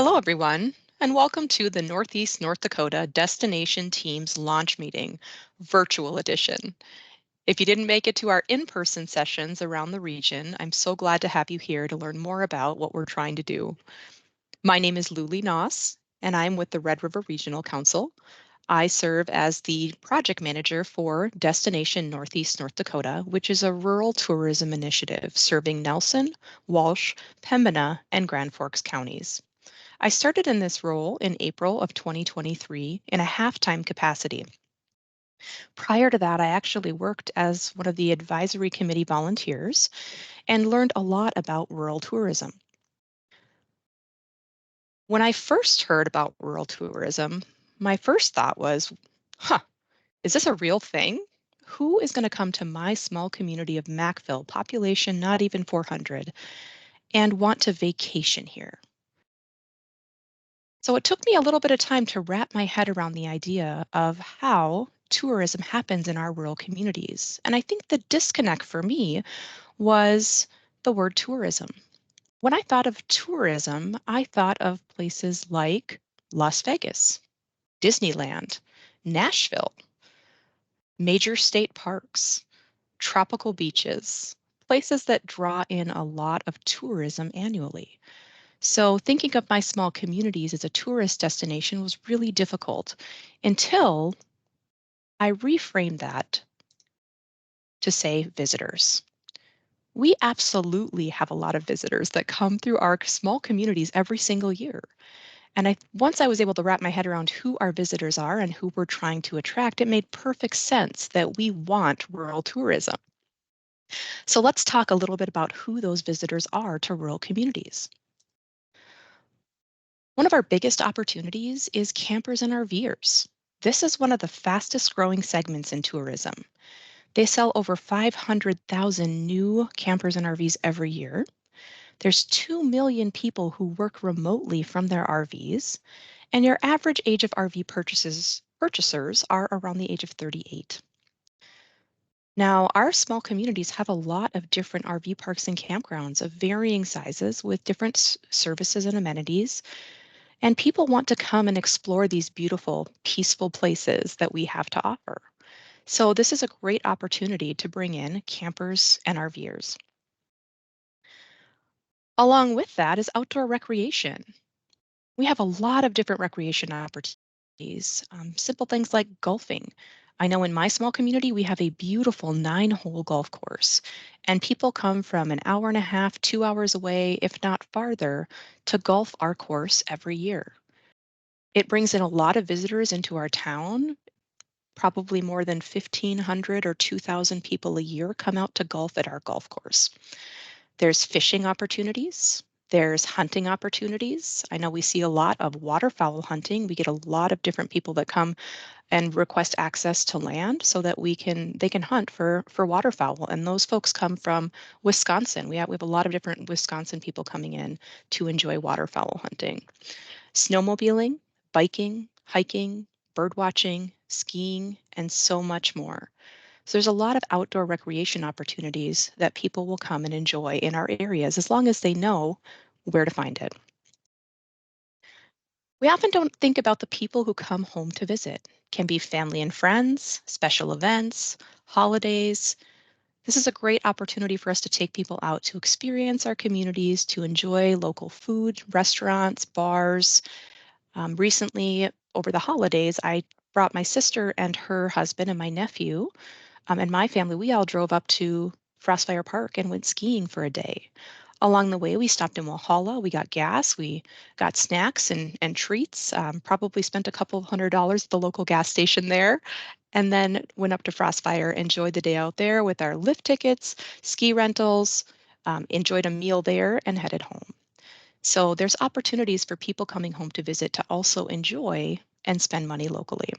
Hello, everyone, and welcome to the Northeast North Dakota Destination Teams Launch Meeting, Virtual Edition. If you didn't make it to our in-person sessions around the region, I'm so glad to have you here to learn more about what we're trying to do. My name is Luli Noss, and I'm with the Red River Regional Council. I serve as the project manager for Destination Northeast North Dakota, which is a rural tourism initiative serving Nelson, Walsh, Pembina, and Grand Forks counties. I started in this role in April of 2023 in a half-time capacity. Prior to that, I actually worked as one of the advisory committee volunteers and learned a lot about rural tourism. When I first heard about rural tourism, my first thought was, is this a real thing? Who is going to come to my small community of Macville, population not even 400, and want to vacation here? So it took me a little bit of time to wrap my head around the idea of how tourism happens in our rural communities. And I think the disconnect for me was the word tourism. When I thought of tourism, I thought of places like Las Vegas, Disneyland, Nashville, major state parks, tropical beaches, places that draw in a lot of tourism annually. So thinking of my small communities as a tourist destination was really difficult until I reframed that to say visitors. We absolutely have a lot of visitors that come through our small communities every single year. And once I was able to wrap my head around who our visitors are and who we're trying to attract, it made perfect sense that we want rural tourism. So let's talk a little bit about who those visitors are to rural communities. One of our biggest opportunities is campers and RVers. This is one of the fastest growing segments in tourism. They sell over 500,000 new campers and RVs every year. There's 2 million people who work remotely from their RVs, and your average age of RV purchasers are around the age of 38. Now, our small communities have a lot of different RV parks and campgrounds of varying sizes with different services and amenities. And people want to come and explore these beautiful, peaceful places that we have to offer. So this is a great opportunity to bring in campers and RVers. Along with that is outdoor recreation. We have a lot of different recreation opportunities, simple things like golfing. I know in my small community, we have a beautiful 9-hole golf course, and people come from an hour and a half, 2 hours away, if not farther, to golf our course every year. It brings in a lot of visitors into our town. Probably more than 1,500 or 2,000 people a year come out to golf at our golf course. There's fishing opportunities. There's hunting opportunities. I know we see a lot of waterfowl hunting. We get a lot of different people that come and request access to land so that they can hunt for waterfowl. And those folks come from Wisconsin. We have a lot of different Wisconsin people coming in to enjoy waterfowl hunting. Snowmobiling, biking, hiking, bird watching, skiing, and so much more. So there's a lot of outdoor recreation opportunities that people will come and enjoy in our areas as long as they know where to find it. We often don't think about the people who come home to visit. Can be family and friends, special events, holidays. This is a great opportunity for us to take people out to experience our communities, to enjoy local food, restaurants, bars. Recently, over the holidays, I brought my sister and her husband and my nephew and my family. We all drove up to Frostfire Park and went skiing for a day. Along the way, we stopped in Walhalla. We got gas, we got snacks and treats, probably spent a couple of $100 at the local gas station there, and then went up to Frostfire, enjoyed the day out there with our lift tickets, ski rentals, enjoyed a meal there, and headed home. So there's opportunities for people coming home to visit to also enjoy and spend money locally.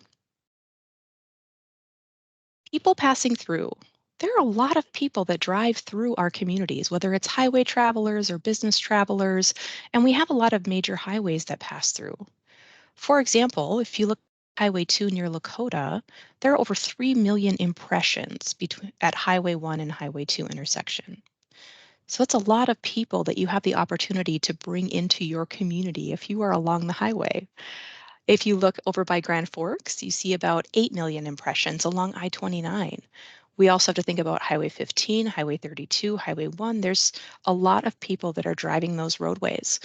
People passing through. There are a lot of people that drive through our communities, whether it's highway travelers or business travelers, and we have a lot of major highways that pass through. For example, if you look at Highway 2 near Lakota, there are over 3 million impressions at Highway 1 and Highway 2 intersection. So it's a lot of people that you have the opportunity to bring into your community if you are along the highway. If you look over by Grand Forks, you see about 8 million impressions along I-29. We also have to think about Highway 15, Highway 32, Highway 1. There's a lot of people that are driving those roadways.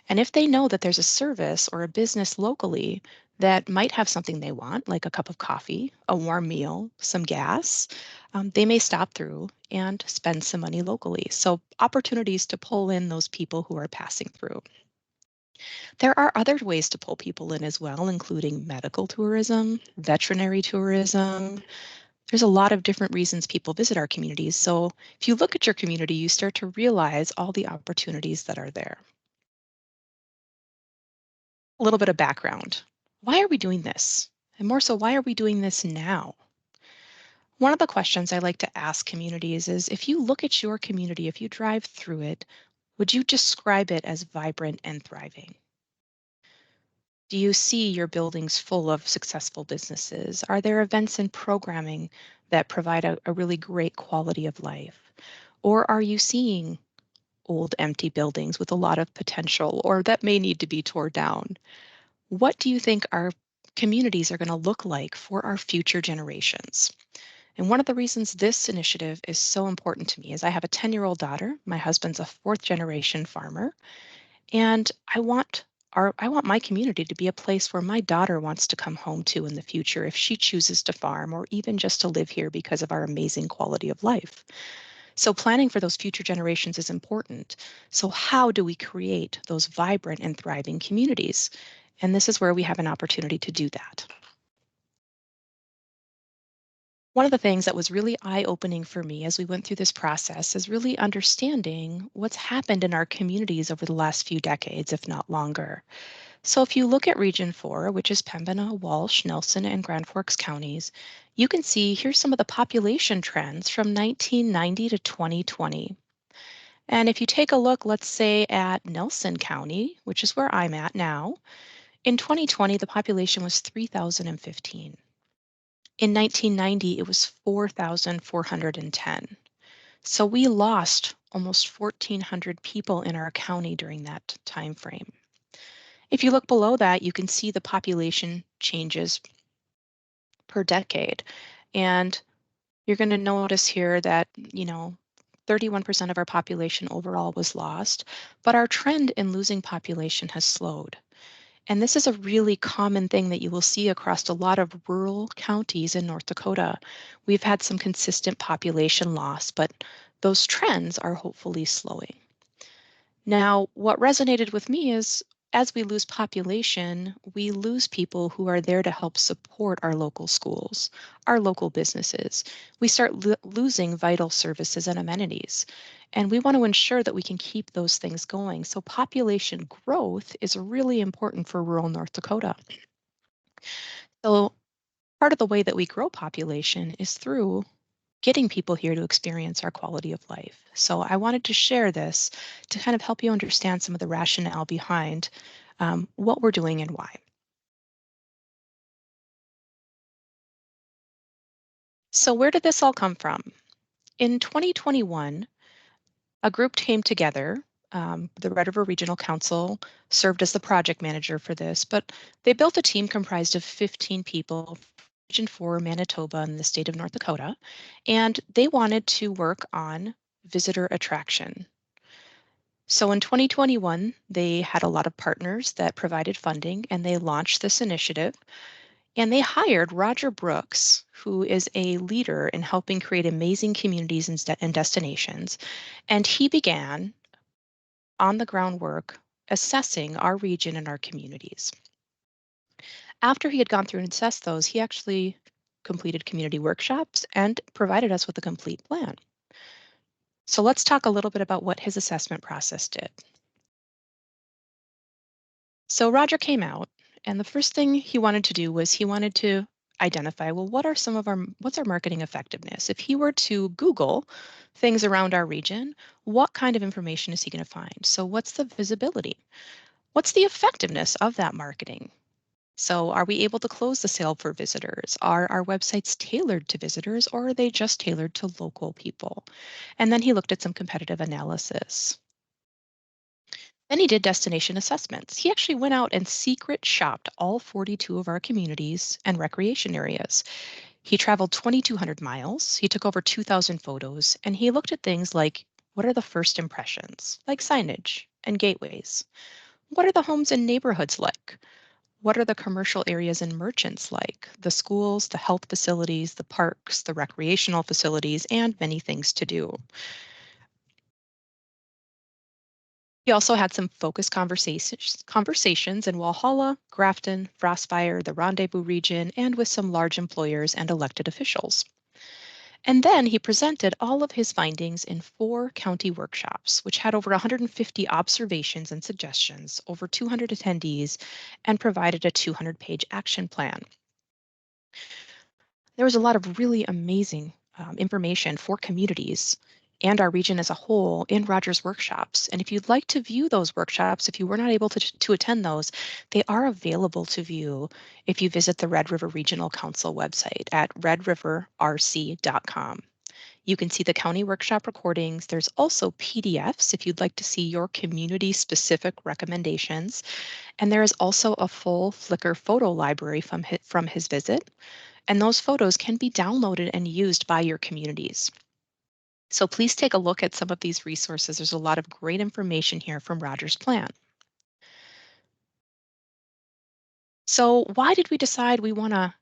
And if they know that there's a service or a business locally that might have something they want, like a cup of coffee, a warm meal, some gas, they may stop through and spend some money locally. So opportunities to pull in those people who are passing through. There are other ways to pull people in as well, including medical tourism, veterinary tourism. There's a lot of different reasons people visit our communities. So if you look at your community, you start to realize all the opportunities that are there. A little bit of background. Why are we doing this? And more so, why are we doing this now? One of the questions I like to ask communities is if you look at your community, if you drive through it, would you describe it as vibrant and thriving? Do you see your buildings full of successful businesses? Are there events and programming that provide a really great quality of life? Or are you seeing old empty buildings with a lot of potential or that may need to be torn down? What do you think our communities are going to look like for our future generations? And one of the reasons this initiative is so important to me is I have a 10-year-old daughter. My husband's a fourth generation farmer, and I want my community to be a place where my daughter wants to come home to in the future if she chooses to farm or even just to live here because of our amazing quality of life. So planning for those future generations is important. So how do we create those vibrant and thriving communities? And this is where we have an opportunity to do that. One of the things that was really eye-opening for me as we went through this process is really understanding what's happened in our communities over the last few decades, if not longer. So if you look at Region 4, which is Pembina, Walsh, Nelson, and Grand Forks counties, you can see here's some of the population trends from 1990 to 2020. And if you take a look, let's say at Nelson County, which is where I'm at now, in 2020, the population was 3,015. In 1990, it was 4,410. So we lost almost 1,400 people in our county during that time frame. If you look below that, you can see the population changes per decade. And you're going to notice here that, 31% of our population overall was lost, but our trend in losing population has slowed. And this is a really common thing that you will see across a lot of rural counties in North Dakota. We've had some consistent population loss, but those trends are hopefully slowing. Now, what resonated with me is as we lose population, we lose people who are there to help support our local schools, our local businesses. We start losing vital services and amenities. And we want to ensure that we can keep those things going. So population growth is really important for rural North Dakota. So part of the way that we grow population is through getting people here to experience our quality of life. So I wanted to share this to kind of help you understand some of the rationale behind what we're doing and why. So where did this all come from? In 2021, a group came together. The Red River Regional Council served as the project manager for this, but they built a team comprised of 15 people, Region 4, Manitoba, and the state of North Dakota, and they wanted to work on visitor attraction. So in 2021, they had a lot of partners that provided funding and they launched this initiative. And they hired Roger Brooks, who is a leader in helping create amazing communities and destinations. And he began on the ground work assessing our region and our communities. After he had gone through and assessed those, he actually completed community workshops and provided us with a complete plan. So let's talk a little bit about what his assessment process did. So Roger came out, and the first thing he wanted to do was he wanted to identify, well, what's our marketing effectiveness? If he were to Google things around our region, what kind of information is he going to find? So what's the visibility? What's the effectiveness of that marketing? So, are we able to close the sale for visitors? Are our websites tailored to visitors or are they just tailored to local people? And then he looked at some competitive analysis. Then he did destination assessments. He actually went out and secret shopped all 42 of our communities and recreation areas. He traveled 2,200 miles, he took over 2,000 photos, and he looked at things like what are the first impressions, like signage and gateways? What are the homes and neighborhoods like? What are the commercial areas and merchants like? The schools, the health facilities, the parks, the recreational facilities, and many things to do. He also had some focused conversations in Walhalla, Grafton, Frostfire, the Rendezvous region, and with some large employers and elected officials. And then he presented all of his findings in 4 county workshops, which had over 150 observations and suggestions, over 200 attendees, and provided a 200-page action plan. There was a lot of really amazing information for communities and our region as a whole in Rogers workshops. And if you'd like to view those workshops, if you were not able to attend those, they are available to view if you visit the Red River Regional Council website at redriverrc.com. You can see the county workshop recordings. There's also PDFs if you'd like to see your community specific recommendations. And there is also a full Flickr photo library from his visit, and those photos can be downloaded and used by your communities. So please take a look at some of these resources. There's a lot of great information here from Rogers Plan. So why did we decide we want to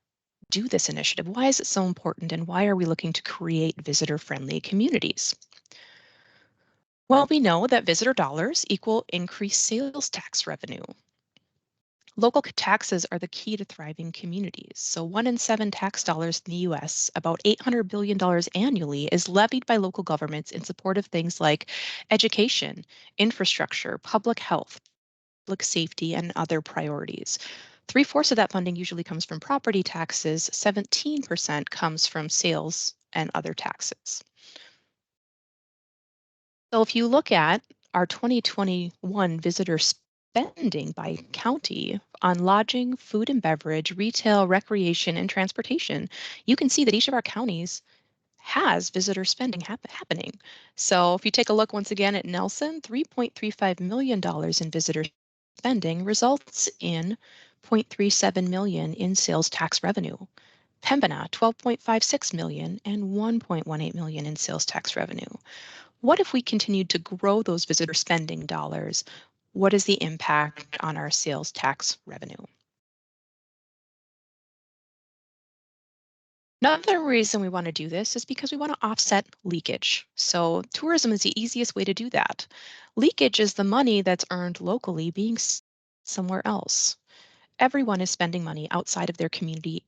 do this initiative? Why is it so important and why are we looking to create visitor-friendly communities? Well, we know that visitor dollars equal increased sales tax revenue. Local taxes are the key to thriving communities. So, 1 in 7 tax dollars in the US, about $800 billion annually, is levied by local governments in support of things like education, infrastructure, public health, public safety, and other priorities. 3/4 of that funding usually comes from property taxes, 17% comes from sales and other taxes. So if you look at our 2021 visitor spending by county on lodging, food and beverage, retail, recreation, and transportation, you can see that each of our counties has visitor spending happening. So if you take a look once again at Nelson, $3.35 million in visitor spending results in 0.37 million in sales tax revenue. Pembina, 12.56 million and 1.18 million in sales tax revenue. What if we continued to grow those visitor spending dollars? What is the impact on our sales tax revenue? Another reason we want to do this is because we want to offset leakage. So, tourism is the easiest way to do that. Leakage is the money that's earned locally being somewhere else. Everyone is spending money outside of their community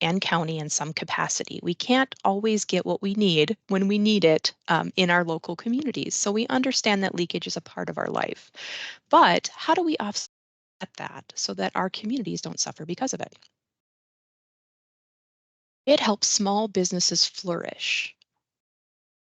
and county in some capacity. We can't always get what we need when we need it in our local communities. So we understand that leakage is a part of our life. But how do we offset that so that our communities don't suffer because of it? It helps small businesses flourish.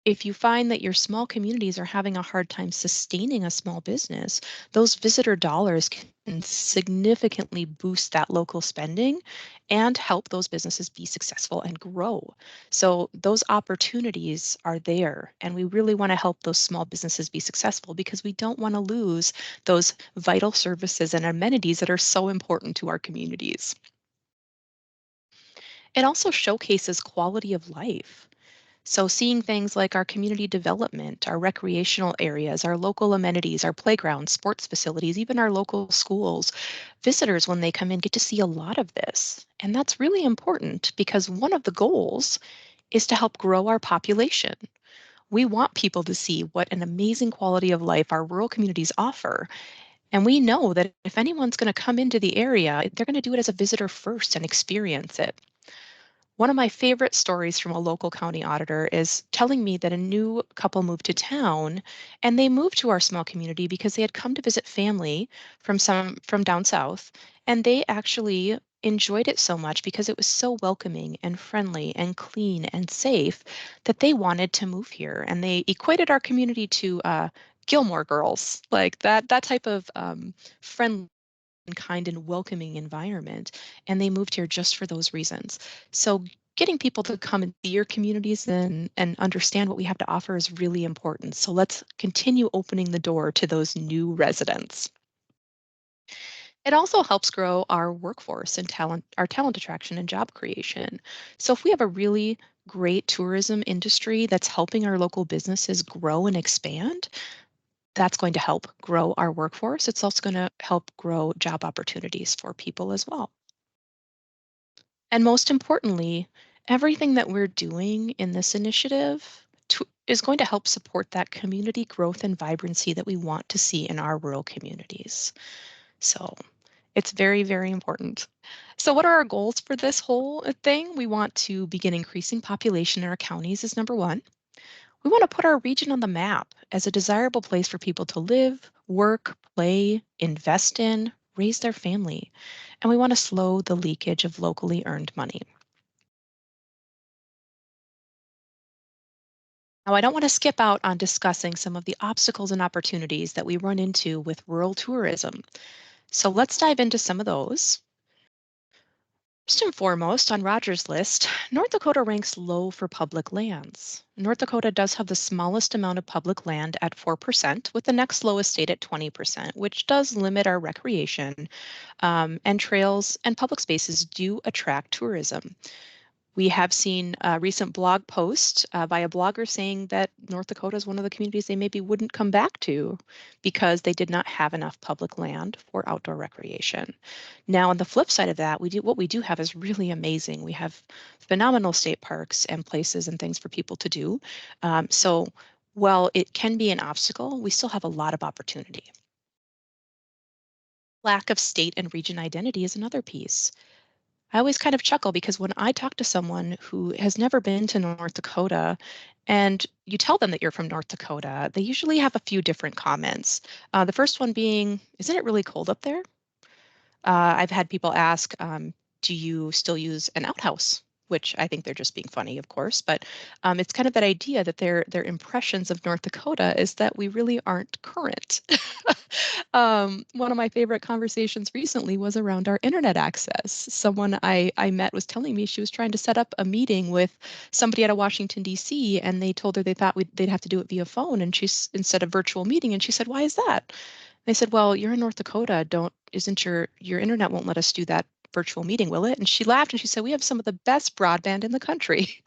If you find that your small communities are having a hard time sustaining a small business, those visitor dollars can significantly boost that local spending and help those businesses be successful and grow. So, those opportunities are there, and we really want to help those small businesses be successful because we don't want to lose those vital services and amenities that are so important to our communities. It also showcases quality of life. So, seeing things like our community development, our recreational areas, our local amenities, our playgrounds, sports facilities, even our local schools, visitors, when they come in, get to see a lot of this. And that's really important because one of the goals is to help grow our population. We want people to see what an amazing quality of life our rural communities offer. And we know that if anyone's going to come into the area, they're going to do it as a visitor first and experience it. One of my favorite stories from a local county auditor is telling me that a new couple moved to town and they moved to our small community because they had come to visit family from down south, and they actually enjoyed it so much because it was so welcoming and friendly and clean and safe that they wanted to move here, and they equated our community to Gilmore Girls, like that type of friendliness kind and welcoming environment, and they moved here just for those reasons. So getting people to come and see your communities and understand what we have to offer is really important. So let's continue opening the door to those new residents. It also helps grow our workforce and our talent attraction and job creation. So if we have a really great tourism industry that's helping our local businesses grow and expand, that's going to help grow our workforce. It's also going to help grow job opportunities for people as well. And most importantly, everything that we're doing in this initiative is going to help support that community growth and vibrancy that we want to see in our rural communities. So it's very, very important. So what are our goals for this whole thing? We want to begin increasing population in our counties is number one. We want to put our region on the map as a desirable place for people to live, work, play, invest in, raise their family. And we want to slow the leakage of locally earned money. Now, I don't want to skip out on discussing some of the obstacles and opportunities that we run into with rural tourism. So let's dive into some of those. First and foremost, on Roger's list, North Dakota ranks low for public lands. North Dakota does have the smallest amount of public land at 4%, with the next lowest state at 20%, which does limit our recreation. And trails and public spaces do attract tourism. We have seen a recent blog post by a blogger saying that North Dakota is one of the communities they maybe wouldn't come back to because they did not have enough public land for outdoor recreation. Now, on the flip side of that, what we do have is really amazing. We have phenomenal state parks and places and things for people to do. So while it can be an obstacle, we still have a lot of opportunity. Lack of state and region identity is another piece. I always kind of chuckle because when I talk to someone who has never been to North Dakota and you tell them that you're from North Dakota, they usually have a few different comments. The first one being, isn't it really cold up there? I've had people ask, do you still use an outhouse? Which I think they're just being funny, of course, but it's kind of that idea that their impressions of North Dakota is that we really aren't current. One of my favorite conversations recently was around our internet access. Someone I met was telling me she was trying to set up a meeting with somebody out of Washington, D.C., and they told her they thought they'd have to do it via phone, and she's instead of virtual meeting, and she said, "Why is that?" They said, "Well, you're in North Dakota. Isn't your internet won't let us do that virtual meeting, will it?" And she laughed and she said, "We have some of the best broadband in the country."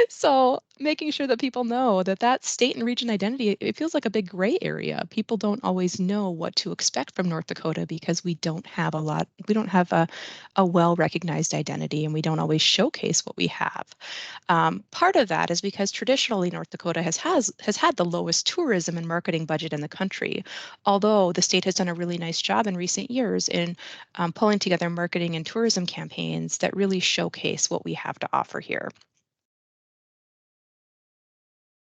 So making sure that people know that that state and region identity, it feels like a big gray area. People don't always know what to expect from North Dakota because we don't have a well-recognized identity and we don't always showcase what we have. Part of that is because traditionally North Dakota has had the lowest tourism and marketing budget in the country, although the state has done a really nice job in recent years in pulling together marketing and tourism campaigns that really showcase what we have to offer here.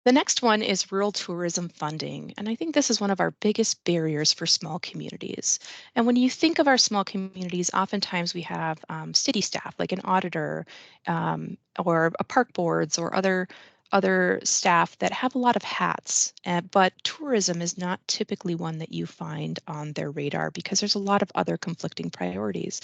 The next one is rural tourism funding, and I think this is one of our biggest barriers for small communities. And when you think of our small communities, oftentimes we have city staff, like an auditor, or a park boards, or other staff that have a lot of hats. But tourism is not typically one that you find on their radar because there's a lot of other conflicting priorities.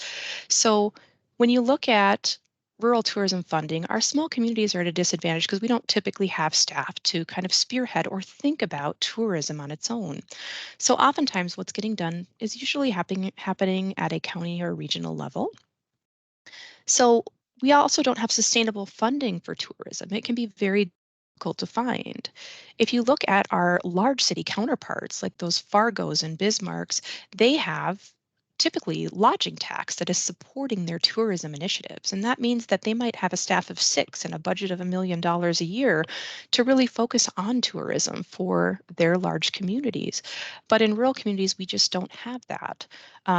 So when you look at rural tourism funding, our small communities are at a disadvantage because we don't typically have staff to kind of spearhead or think about tourism on its own. So oftentimes what's getting done is usually happening at a county or regional level. So we also don't have sustainable funding for tourism. It can be very difficult to find. If you look at our large city counterparts, like those Fargos and Bismarcks, they have typically lodging tax that is supporting their tourism initiatives. And that means that they might have a staff of 6 and a budget of $1 million a year to really focus on tourism for their large communities. But in rural communities, we just don't have that.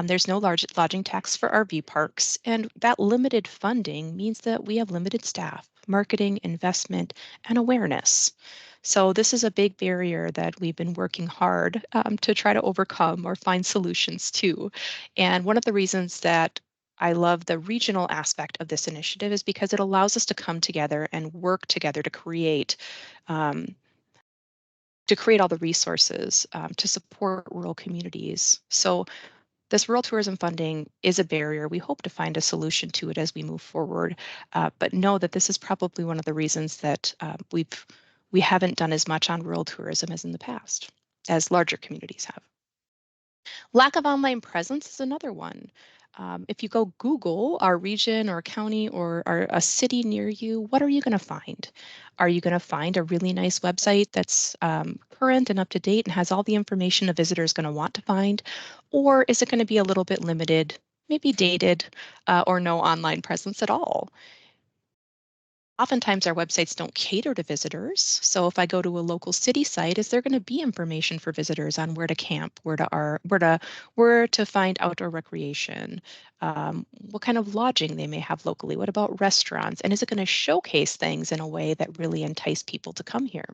There's no large lodging tax for RV parks, and that limited funding means that we have limited staff, marketing, investment, and awareness. So this is a big barrier that we've been working hard to try to overcome or find solutions to. And one of the reasons that I love the regional aspect of this initiative is because it allows us to come together and work together um, to create all the resources to support rural communities. So This rural tourism funding is a barrier. We hope to find a solution to it as we move forward, but know that this is probably one of the reasons that we haven't done as much on rural tourism as in the past, as larger communities have. Lack of online presence is another one. If you go Google our region or county or a city near you, what are you going to find? Are you going to find a really nice website that's current and up to date and has all the information a visitor is going to want to find? Or is it going to be a little bit limited, maybe dated, or no online presence at all? Oftentimes our websites don't cater to visitors. So if I go to a local city site, is there going to be information for visitors on where to camp, where to find outdoor recreation, what kind of lodging they may have locally? What about restaurants? And is it going to showcase things in a way that really entice people to come here?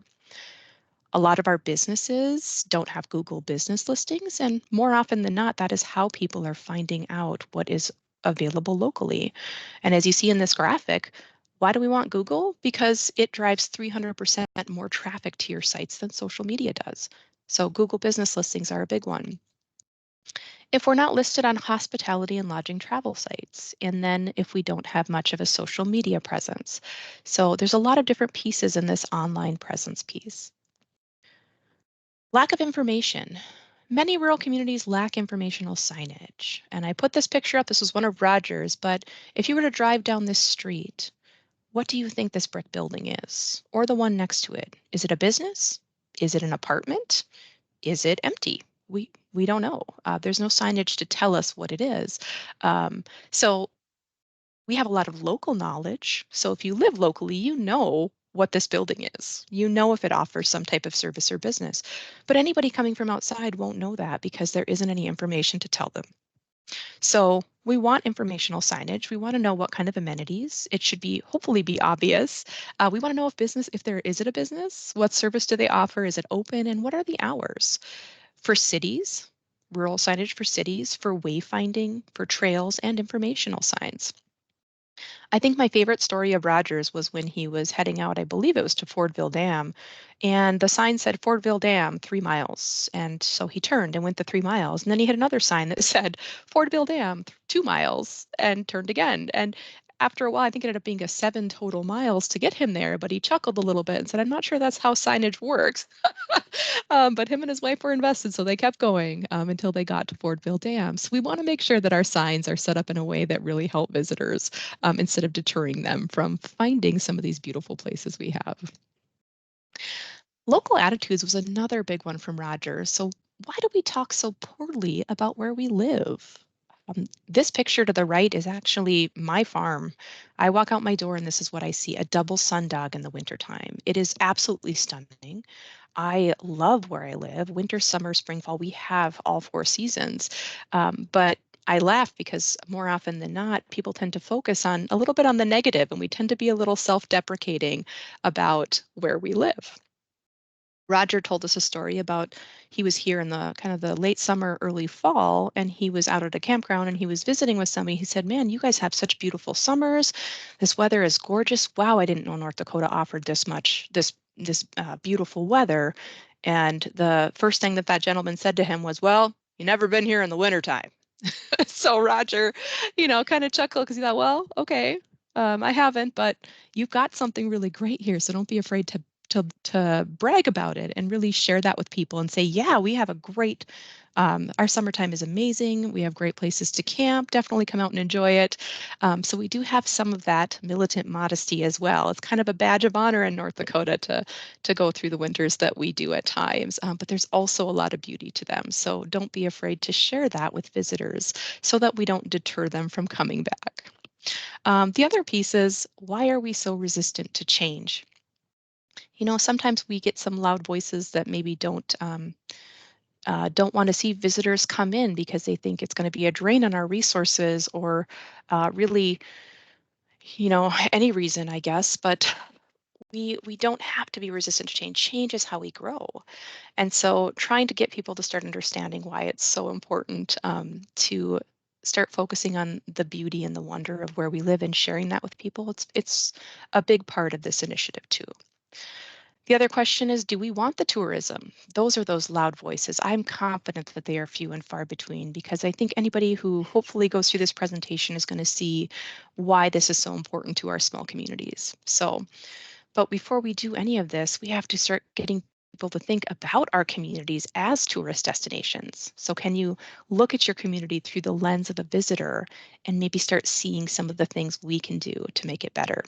A lot of our businesses don't have Google business listings, and more often than not, that is how people are finding out what is available locally. And as you see in this graphic, why do we want Google? Because it drives 300% more traffic to your sites than social media does. So Google business listings are a big one. If we're not listed on hospitality and lodging travel sites, and then if we don't have much of a social media presence. So there's a lot of different pieces in this online presence piece. Lack of information. Many rural communities lack informational signage. And I put this picture up. This was one of Roger's, but if you were to drive down this street, what do you think this brick building is? Or the one next to it? Is it a business? Is it an apartment? Is it empty? We don't know. There's no signage to tell us what it is. So we have a lot of local knowledge. So if you live locally, you know what this building is. You know if it offers some type of service or business. But anybody coming from outside won't know that because there isn't any information to tell them. So we want informational signage. We want to know what kind of amenities. It should be hopefully be obvious. We want to know if there is it a business? What service do they offer? Is it open? And what are the hours? For cities, rural signage for cities, for wayfinding, for trails, and informational signs. I think my favorite story of Rogers was when he was heading out, I believe it was to Fordville Dam, and the sign said Fordville Dam, 3 miles. And so he turned and went the 3 miles. And then he had another sign that said Fordville Dam, 2 miles, and turned again. And after a while, I think it ended up being a 7 total miles to get him there, but he chuckled a little bit and said, I'm not sure that's how signage works. But him and his wife were invested, so they kept going until they got to Fordville Dam. So we want to make sure that our signs are set up in a way that really help visitors instead of deterring them from finding some of these beautiful places we have. Local attitudes was another big one from Rogers. So why do we talk so poorly about where we live? This picture to the right is actually my farm. I walk out my door and this is what I see, a double sundog in the wintertime. It is absolutely stunning. I love where I live. Winter, summer, spring, fall, we have all 4 seasons. But I laugh because more often than not, people tend to focus on a little bit on the negative, and we tend to be a little self-deprecating about where we live. Roger told us a story about he was here in the kind of the late summer, early fall, and he was out at a campground and he was visiting with somebody. He said, "Man, you guys have such beautiful summers. This weather is gorgeous. Wow, I didn't know North Dakota offered this beautiful weather." And the first thing that that gentleman said to him was, "Well, you never been here in the wintertime." So Roger, kind of chuckled because he thought, well, okay, I haven't, but you've got something really great here, so don't be afraid to brag about it and really share that with people and say, yeah, we have a great, our summertime is amazing. We have great places to camp. Definitely come out and enjoy it. So we do have some of that militant modesty as well. It's kind of a badge of honor in North Dakota to go through the winters that we do at times, but there's also a lot of beauty to them. So don't be afraid to share that with visitors so that we don't deter them from coming back. The other piece is, why are we so resistant to change? Sometimes we get some loud voices that maybe don't want to see visitors come in because they think it's going to be a drain on our resources or really, any reason, I guess. But we don't have to be resistant to change. Change is how we grow. And so trying to get people to start understanding why it's so important to start focusing on the beauty and the wonder of where we live and sharing that with people, it's a big part of this initiative too. The other question is, do we want the tourism? Those are those loud voices. I'm confident that they are few and far between because I think anybody who hopefully goes through this presentation is going to see why this is so important to our small communities. So, but before we do any of this, we have to start getting people to think about our communities as tourist destinations. So, can you look at your community through the lens of a visitor and maybe start seeing some of the things we can do to make it better?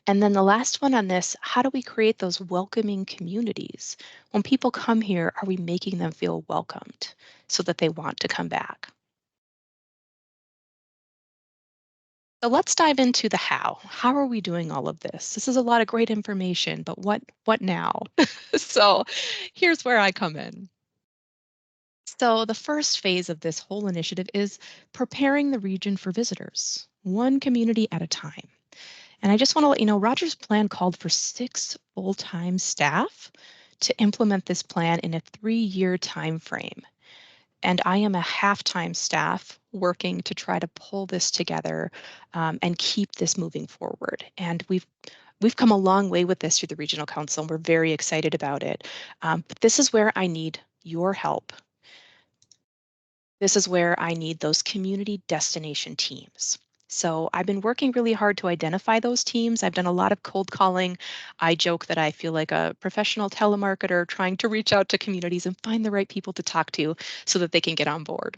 And then the last one on this, how do we create those welcoming communities? When people come here, are we making them feel welcomed so that they want to come back? So let's dive into the how. How are we doing all of this? This is a lot of great information, but what now? So here's where I come in. So the first phase of this whole initiative is preparing the region for visitors, one community at a time. And I just want to let you know, Roger's plan called for 6 full-time staff to implement this plan in a 3-year time frame. And I am a half-time staff working to try to pull this together and keep this moving forward. And we've come a long way with this through the regional council, and we're very excited about it. But this is where I need your help. This is where I need those community destination teams. So I've been working really hard to identify those teams. I've done a lot of cold calling. I joke that I feel like a professional telemarketer trying to reach out to communities and find the right people to talk to so that they can get on board.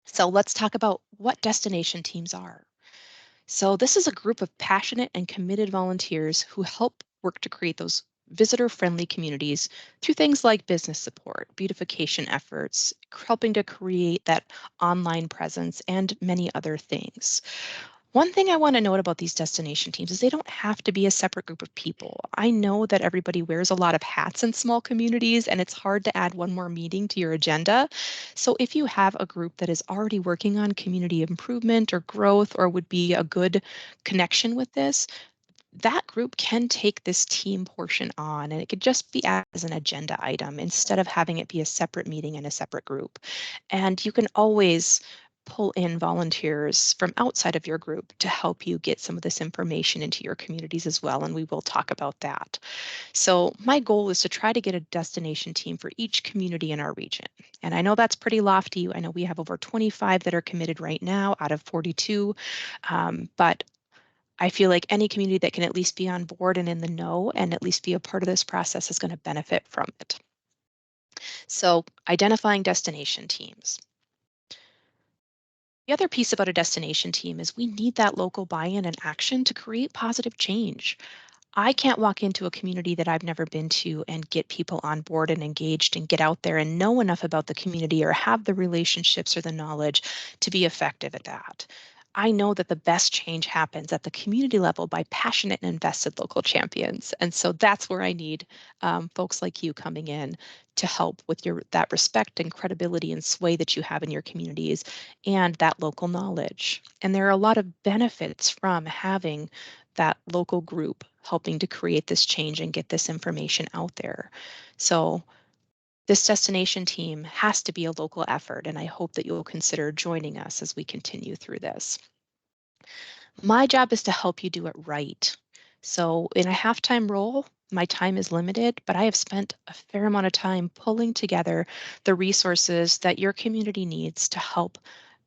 So let's talk about what destination teams are. So, this is a group of passionate and committed volunteers who help work to create those visitor friendly communities through things like business support, beautification efforts, helping to create that online presence, and many other things. One thing I want to note about these destination teams is they don't have to be a separate group of people. I know that everybody wears a lot of hats in small communities, and it's hard to add one more meeting to your agenda. So if you have a group that is already working on community improvement or growth or would be a good connection with this, that group can take this team portion on, and it could just be as an agenda item instead of having it be a separate meeting in a separate group. And you can always pull in volunteers from outside of your group to help you get some of this information into your communities as well. And we will talk about that. So my goal is to try to get a destination team for each community in our region. And I know that's pretty lofty. I know we have over 25 that are committed right now out of 42. But I feel like any community that can at least be on board and in the know and at least be a part of this process is going to benefit from it. So identifying destination teams. The other piece about a destination team is we need that local buy-in and action to create positive change. I can't walk into a community that I've never been to and get people on board and engaged and get out there and know enough about the community or have the relationships or the knowledge to be effective at that. I know that the best change happens at the community level by passionate and invested local champions. And so that's where I need folks like you coming in to help with your that respect and credibility and sway that you have in your communities and that local knowledge. And there are a lot of benefits from having that local group helping to create this change and get this information out there. So this destination team has to be a local effort, and I hope that you'll consider joining us as we continue through this. My job is to help you do it right. So in a half-time role, my time is limited, but I have spent a fair amount of time pulling together the resources that your community needs to help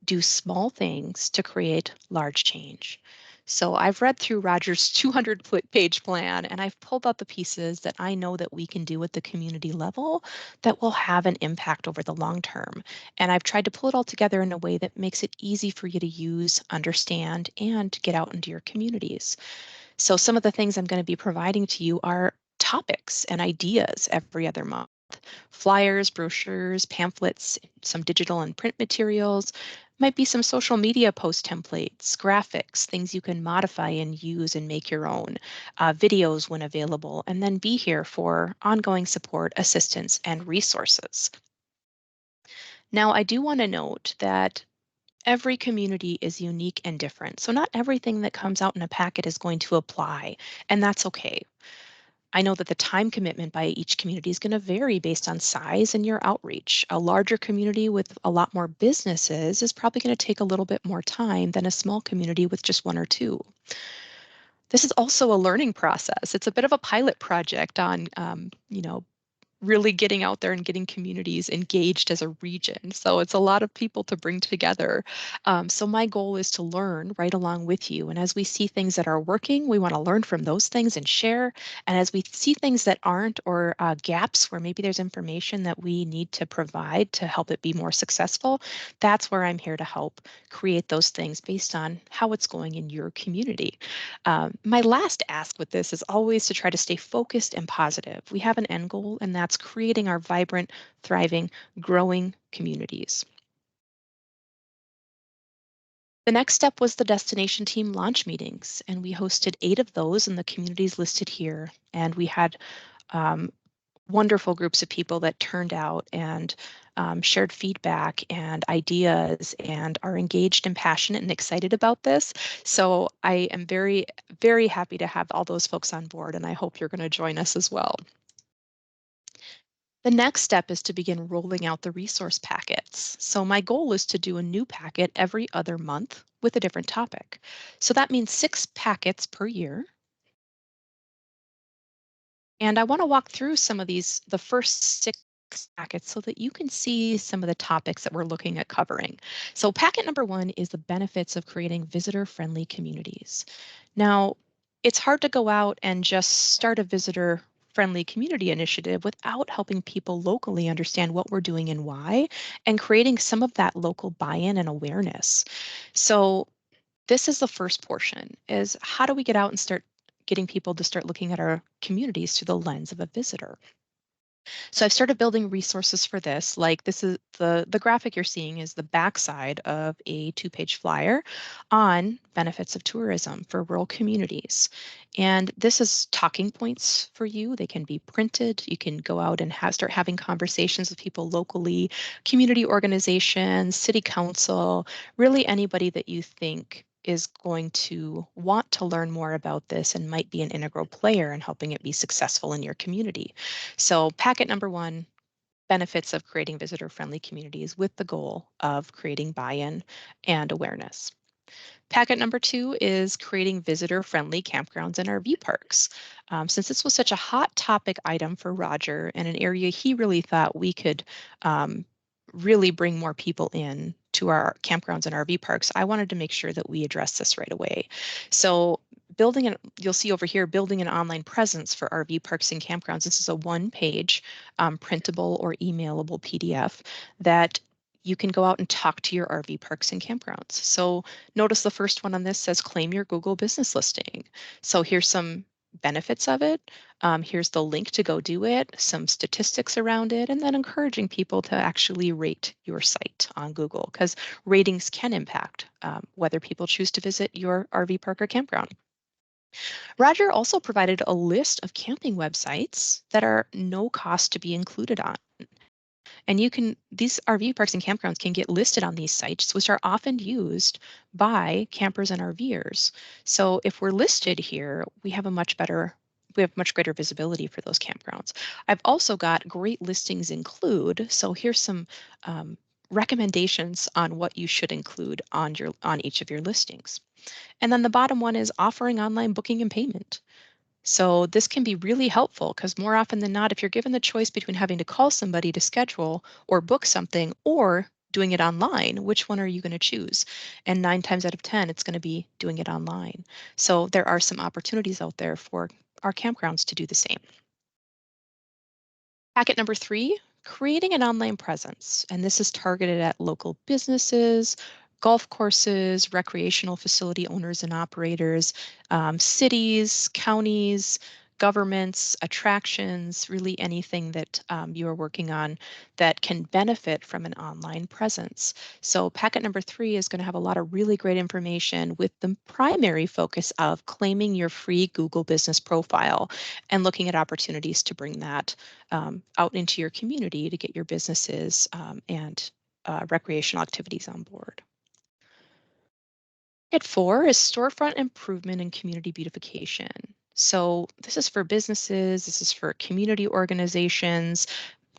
do small things to create large change. So I've read through Roger's 200-page plan, and I've pulled out the pieces that I know that we can do at the community level that will have an impact over the long term. And I've tried to pull it all together in a way that makes it easy for you to use, understand, and get out into your communities. So some of the things I'm going to be providing to you are topics and ideas every other month. Flyers, brochures, pamphlets, some digital and print materials, might be some social media post templates, graphics, things you can modify and use and make your own, videos when available, and then be here for ongoing support, assistance, and resources. Now, I do want to note that every community is unique and different. So not everything that comes out in a packet is going to apply, and that's okay. I know that the time commitment by each community is going to vary based on size and your outreach. A larger community with a lot more businesses is probably going to take a little bit more time than a small community with just one or two. This is also a learning process. It's a bit of a pilot project on, really getting out there and getting communities engaged as a region. So it's a lot of people to bring together. So my goal is to learn right along with you. And as we see things that are working, we want to learn from those things and share. And as we see things that aren't, or gaps where maybe there's information that we need to provide to help it be more successful, that's where I'm here to help create those things based on how it's going in your community. My last ask with this is always to try to stay focused and positive. We have an end goal, and that's creating our vibrant, thriving, growing communities. The next step was the destination team launch meetings, and we hosted 8 of those in the communities listed here. And we had um, wonderful groups of people that turned out and shared feedback and ideas and are engaged and passionate and excited about this. So I am very, very happy to have all those folks on board, and I hope you're going to join us as well. The next step is to begin rolling out the resource packets. So my goal is to do a new packet every other month with a different topic. So that means 6 packets per year. And I want to walk through some of these, the first 6 packets, so that you can see some of the topics that we're looking at covering. So packet number 1 is the benefits of creating visitor-friendly communities. Now, it's hard to go out and just start a visitor-friendly community initiative without helping people locally understand what we're doing and why, and creating some of that local buy-in and awareness. So this is the first portion, is how do we get out and start getting people to start looking at our communities through the lens of a visitor? So I've started building resources for this. Like, this is the graphic you're seeing is the backside of a 2-page flyer on benefits of tourism for rural communities. And this is talking points for you. They can be printed. You can go out and start having conversations with people locally, community organizations, city council, really anybody that you think is going to want to learn more about this and might be an integral player in helping it be successful in your community. So packet number 1, benefits of creating visitor-friendly communities with the goal of creating buy-in and awareness. Packet number 2 is creating visitor-friendly campgrounds and RV parks. Since this was such a hot topic item for Roger and an area he really thought we could really bring more people in to our campgrounds and RV parks, I wanted to make sure that we address this right away. So you'll see over here, building an online presence for RV parks and campgrounds. This is a 1-page printable or emailable PDF that you can go out and talk to your RV parks and campgrounds. So notice the first one on this says claim your Google business listing. So here's some benefits of it. Here's the link to go do it, some statistics around it, and then encouraging people to actually rate your site on Google, because ratings can impact whether people choose to visit your RV park or campground. Roger also provided a list of camping websites that are no cost to be included on. And these RV parks and campgrounds can get listed on these sites, which are often used by campers and RVers. So if we're listed here, we have much greater visibility for those campgrounds. I've also got great listings include. So here's some recommendations on what you should include on each of your listings. And then the bottom one is offering online booking and payment. So this can be really helpful, because more often than not, if you're given the choice between having to call somebody to schedule or book something or doing it online, which one are you going to choose? And 9 times out of 10, it's going to be doing it online. So there are some opportunities out there for our campgrounds to do the same. Packet number 3, creating an online presence. And this is targeted at local businesses, golf courses, recreational facility owners and operators, cities, counties, governments, attractions, really anything that you are working on that can benefit from an online presence. So packet number 3 is going to have a lot of really great information with the primary focus of claiming your free Google business profile and looking at opportunities to bring that out into your community to get your businesses and recreational activities on board. At 4 is storefront improvement and community beautification. So this is for businesses, this is for community organizations,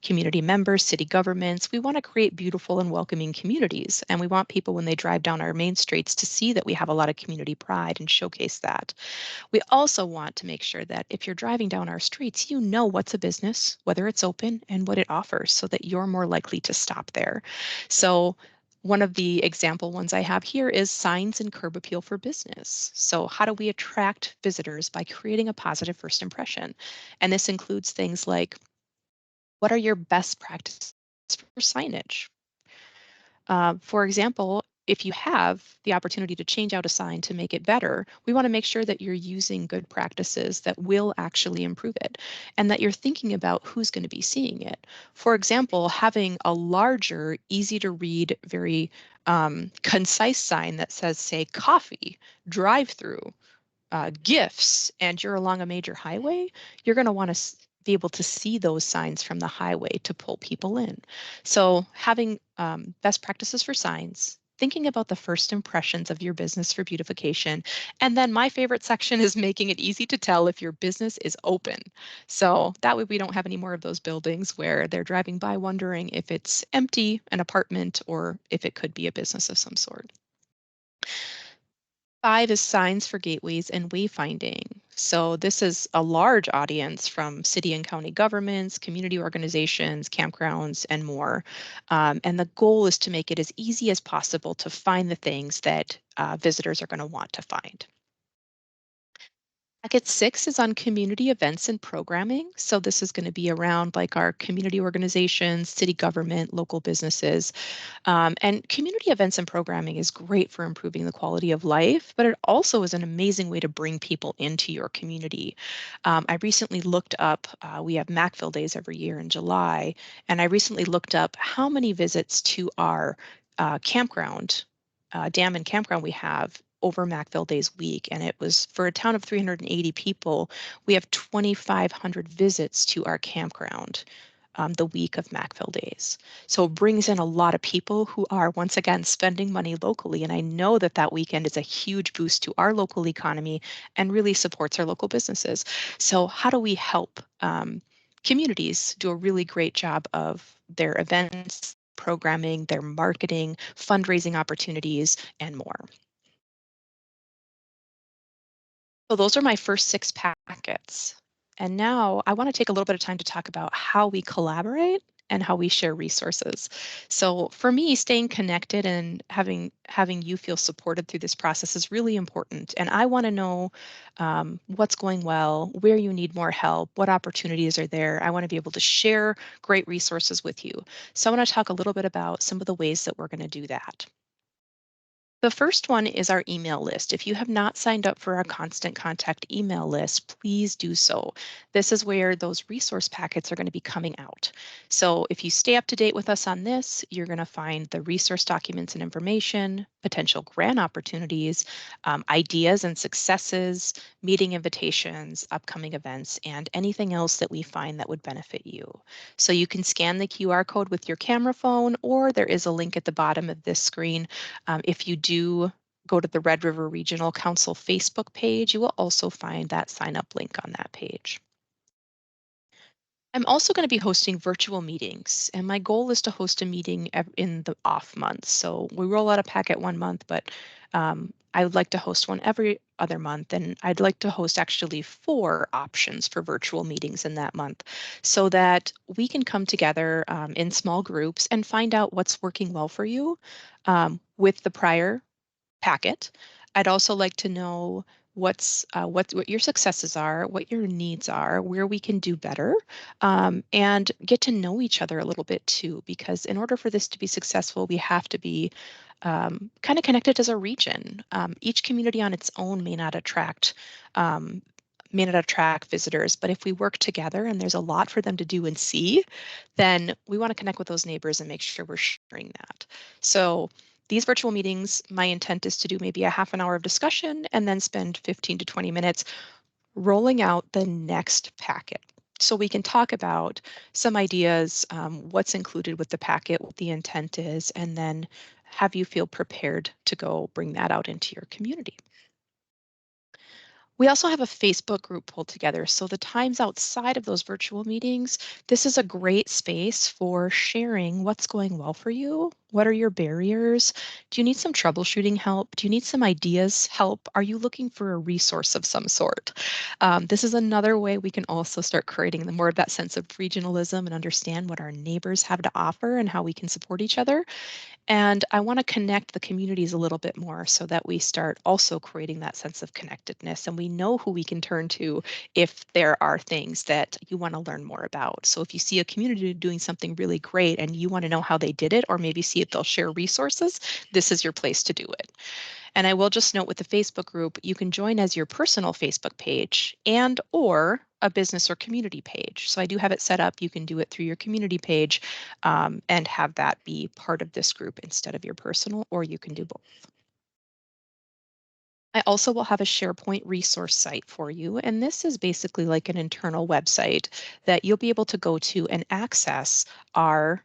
community members, city governments. We want to create beautiful and welcoming communities. And we want people, when they drive down our main streets, to see that we have a lot of community pride and showcase that. We also want to make sure that if you're driving down our streets, you know what's a business, whether it's open, and what it offers, so that you're more likely to stop there. So one of the example ones I have here is signs and curb appeal for business. So how do we attract visitors by creating a positive first impression? And this includes things like, what are your best practices for signage? For example, if you have the opportunity to change out a sign to make it better, we want to make sure that you're using good practices that will actually improve it and that you're thinking about who's going to be seeing it. For example, having a larger, easy to read, very concise sign that says, say, coffee, drive through, gifts, and you're along a major highway, you're going to want to be able to see those signs from the highway to pull people in. So having best practices for signs, thinking about the first impressions of your business for beautification. And then my favorite section is making it easy to tell if your business is open. So that way we don't have any more of those buildings where they're driving by wondering if it's empty, an apartment, or if it could be a business of some sort. 5 is signs for gateways and wayfinding. So this is a large audience from city and county governments, community organizations, campgrounds, and more. And the goal is to make it as easy as possible to find the things that visitors are going to want to find. Packet 6 is on community events and programming. So this is going to be around like our community organizations, city government, local businesses. And community events and programming is great for improving the quality of life, but it also is an amazing way to bring people into your community. I recently looked up, we have Macville Days every year in July, and I recently looked up how many visits to our campground, dam and campground we have over Macville Days week. And it was for a town of 380 people, we have 2,500 visits to our campground the week of Macville Days. So it brings in a lot of people who are, once again, spending money locally. And I know that that weekend is a huge boost to our local economy and really supports our local businesses. So, how do we help communities do a really great job of their events, programming, their marketing, fundraising opportunities, and more? So those are my first 6 packets. And now I want to take a little bit of time to talk about how we collaborate and how we share resources. So for me, staying connected and having you feel supported through this process is really important. And I want to know what's going well, where you need more help, what opportunities are there. I want to be able to share great resources with you. So I want to talk a little bit about some of the ways that we're going to do that. The first one is our email list. If you have not signed up for our constant contact email list, please do so. This is where those resource packets are going to be coming out. So if you stay up to date with us on this, you're going to find the resource documents and information, potential grant opportunities, ideas and successes, meeting invitations, upcoming events, and anything else that we find that would benefit you. So you can scan the QR code with your camera phone, or there is a link at the bottom of this screen. If you do go to the Red River Regional Council Facebook page, you will also find that sign up link on that page. I'm also going to be hosting virtual meetings, and my goal is to host a meeting in the off months. So we roll out a packet one month, but I would like to host one every other month, and I'd like to host actually 4 options for virtual meetings in that month so that we can come together in small groups and find out what's working well for you with the prior packet. I'd also like to know what your successes are, what your needs are, where we can do better, and get to know each other a little bit too. Because in order for this to be successful, we have to be kind of connected as a region. Each community on its own um, may not attract visitors, but if we work together and there's a lot for them to do and see, then we want to connect with those neighbors and make sure we're sharing that. So these virtual meetings, my intent is to do maybe a half an hour of discussion and then spend 15 to 20 minutes rolling out the next packet. So we can talk about some ideas, what's included with the packet, what the intent is, and then have you feel prepared to go bring that out into your community. We also have a Facebook group pulled together. So the times outside of those virtual meetings, this is a great space for sharing what's going well for you. What are your barriers? Do you need some troubleshooting help? Do you need some ideas help? Are you looking for a resource of some sort? This is another way we can also start creating the more of that sense of regionalism and understand what our neighbors have to offer and how we can support each other. And I want to connect the communities a little bit more so that we start also creating that sense of connectedness and we know who we can turn to if there are things that you want to learn more about. So if you see a community doing something really great and you want to know how they did it, or maybe see if they'll share resources, this is your place to do it. And I will just note with the Facebook group, you can join as your personal Facebook page and or a business or community page. So I do have it set up. You can do it through your community page and have that be part of this group instead of your personal, or you can do both. I also will have a SharePoint resource site for you, and this is basically like an internal website that you'll be able to go to and access our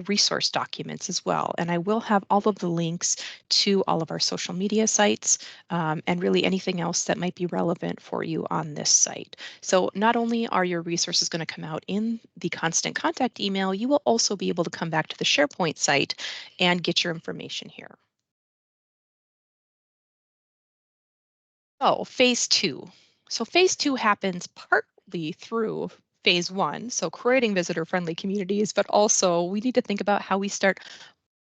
resource documents as well. And I will have all of the links to all of our social media sites and really anything else that might be relevant for you on this site. So not only are your resources going to come out in the constant contact email, you will also be able to come back to the SharePoint site and get your information here. Oh, phase two. So phase two happens partly through phase one, so creating visitor-friendly communities, but also we need to think about how we start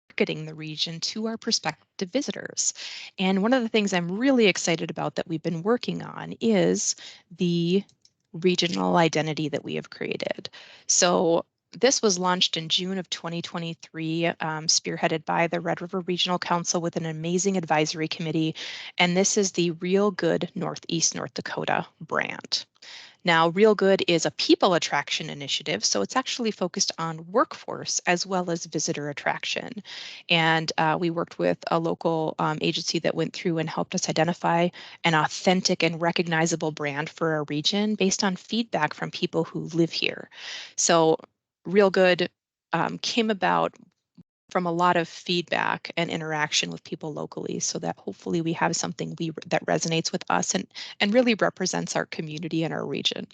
marketing the region to our prospective visitors. And one of the things I'm really excited about that we've been working on is the regional identity that we have created. So this was launched in June of 2023, spearheaded by the Red River Regional Council with an amazing advisory committee. And this is the Real Good Northeast North Dakota brand. Now, Real Good is a people attraction initiative, so it's actually focused on workforce as well as visitor attraction. And we worked with a local agency that went through and helped us identify an authentic and recognizable brand for our region based on feedback from people who live here. So, Real Good came about from a lot of feedback and interaction with people locally so that hopefully we have something that resonates with us and really represents our community and our region.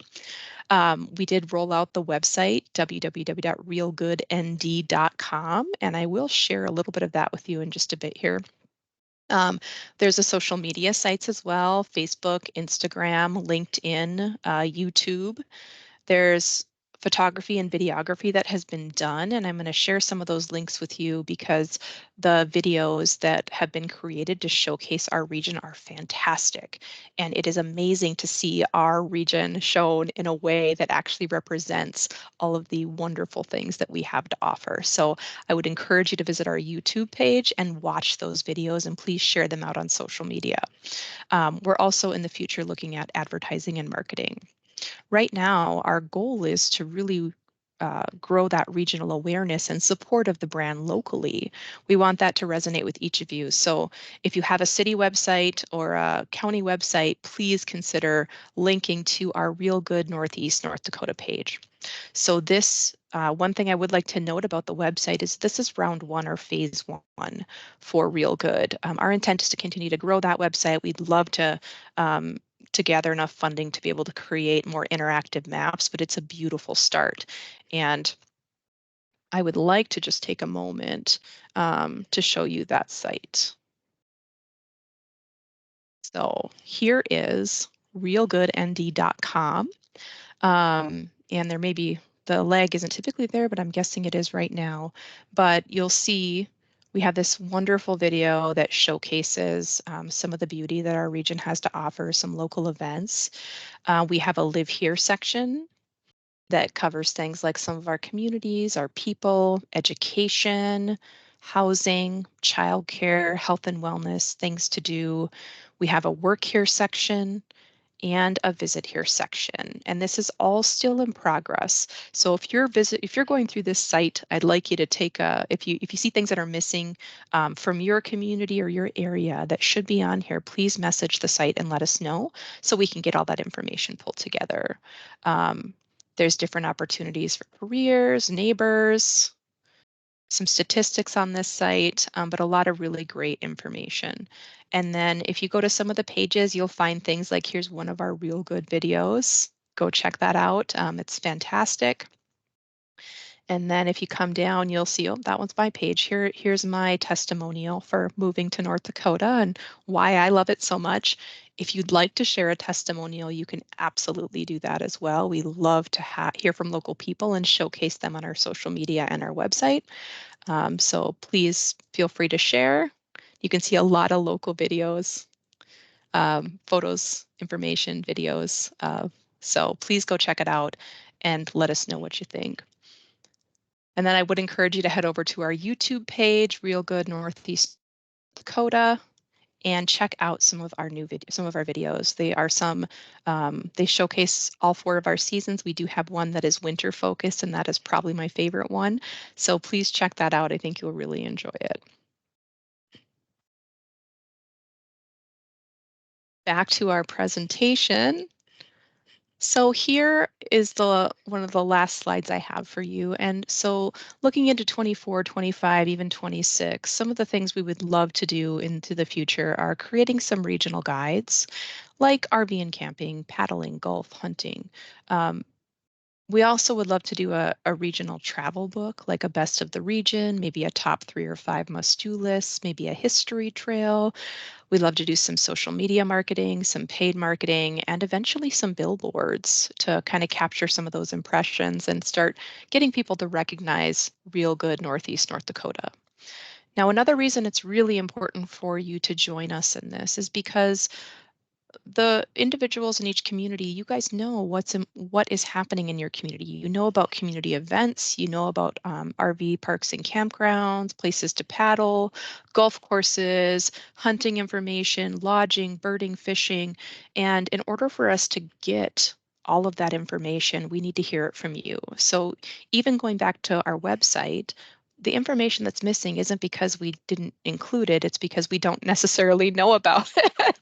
We did roll out the website, www.realgoodnd.com, and I will share a little bit of that with you in just a bit here. There's a social media sites as well, Facebook, Instagram, LinkedIn, YouTube. There's photography and videography that has been done, and I'm going to share some of those links with you because the videos that have been created to showcase our region are fantastic. And it is amazing to see our region shown in a way that actually represents all of the wonderful things that we have to offer. So I would encourage you to visit our YouTube page and watch those videos, and please share them out on social media. We're also in the future looking at advertising and marketing. Right now, our goal is to really grow that regional awareness and support of the brand locally. We want that to resonate with each of you. So if you have a city website or a county website, please consider linking to our Real Good Northeast North Dakota page. So this one thing I would like to note about the website is this is round one or phase one for Real Good. Our intent is to continue to grow that website. We'd love to gather enough funding to be able to create more interactive maps, but it's a beautiful start. And I would like to just take a moment to show you that site. So here is realgoodnd.com. And there may be, the lag isn't typically there, but I'm guessing it is right now. But you'll see we have this wonderful video that showcases some of the beauty that our region has to offer, some local events. We have a live here section that covers things like some of our communities, our people, education, housing, childcare, health and wellness, things to do. We have a work here section and a visit here section. And this is all still in progress. So if you're going through this site, I'd like you to take if you see things that are missing from your community or your area that should be on here, please message the site and let us know so we can get all that information pulled together. Um, there's different opportunities for careers, neighbors. some statistics on this site, but a lot of really great information. And then if you go to some of the pages, you'll find things like here's one of our real good videos. Go check that out. It's fantastic. And then if you come down, you'll see, oh, that one's my page. Here's my testimonial for moving to North Dakota and why I love it so much. If you'd like to share a testimonial, you can absolutely do that as well. We love to hear from local people and showcase them on our social media and our website. So please feel free to share. You can see a lot of local videos, photos, information, videos. So please go check it out and let us know what you think. And then I would encourage you to head over to our YouTube page, Real Good Northeast Dakota, and check out some of our some of our videos. They are they showcase all 4 of our seasons. We do have one that is winter focused, and that is probably my favorite one. So please check that out. I think you'll really enjoy it. Back to our presentation. So here is one of the last slides I have for you. And so looking into 24, 25, even 26, some of the things we would love to do into the future are creating some regional guides like RV and camping, paddling, golf, hunting. Um, we also would love to do a regional travel book, like a best of the region, maybe a top 3 or 5 must-do lists, maybe a history trail. We'd love to do some social media marketing, some paid marketing, and eventually some billboards to kind of capture some of those impressions and start getting people to recognize real good Northeast North Dakota. Now, another reason it's really important for you to join us in this is because the individuals in each community, you guys know what is happening in your community. You know about community events, you know about RV parks and campgrounds, places to paddle, golf courses, hunting information, lodging, birding, fishing. And in order for us to get all of that information, we need to hear it from you. So even going back to our website, the information that's missing isn't because we didn't include it, it's because we don't necessarily know about it.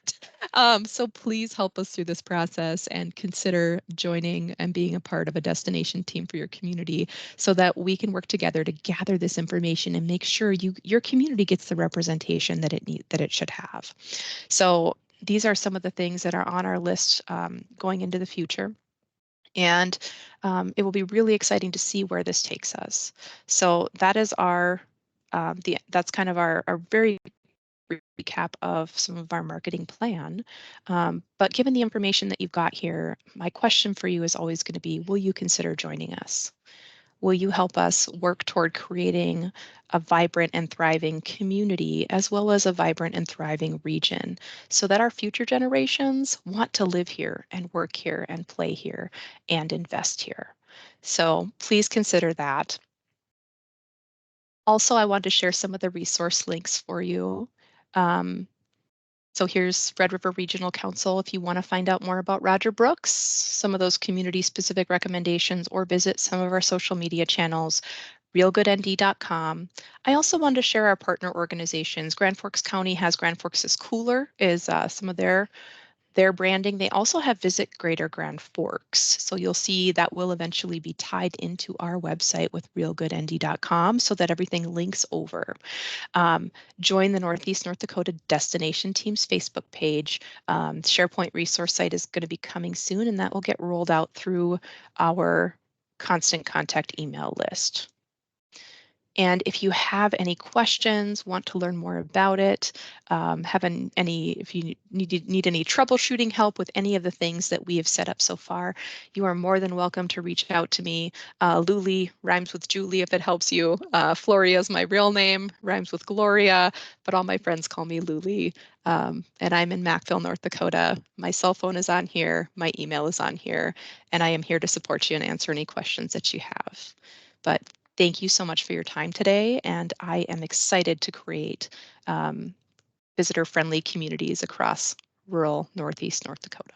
So please help us through this process and consider joining and being a part of a destination team for your community so that we can work together to gather this information and make sure your community gets the representation that it should have. So these are some of the things that are on our list going into the future. And it will be really exciting to see where this takes us. So that is that's kind of our very recap of some of our marketing plan. But given the information that you've got here, my question for you is always going to be, will you consider joining us? Will you help us work toward creating a vibrant and thriving community as well as a vibrant and thriving region so that our future generations want to live here and work here and play here and invest here? So please consider that. Also, I want to share some of the resource links for you. Um, so here's Red River Regional Council if you want to find out more about Roger Brooks, some of those community specific recommendations, or visit some of our social media channels, realgoodnd.com. I also wanted to share our partner organizations. Grand Forks County has Grand Forks is Cooler, is some of their branding. They also have Visit Greater Grand Forks. So you'll see that will eventually be tied into our website with realgoodnd.com so that everything links over. Join the Northeast North Dakota Destination Team's Facebook page. SharePoint resource site is going to be coming soon, and that will get rolled out through our constant contact email list. And if you have any questions, want to learn more about it, if you need any troubleshooting help with any of the things that we have set up so far, you are more than welcome to reach out to me. Luli rhymes with Julie if it helps you. Floria is my real name, rhymes with Gloria, but all my friends call me Luli. And I'm in Mackville, North Dakota. My cell phone is on here, my email is on here, and I am here to support you and answer any questions that you have. But thank you so much for your time today, and I am excited to create visitor-friendly communities across rural Northeast North Dakota.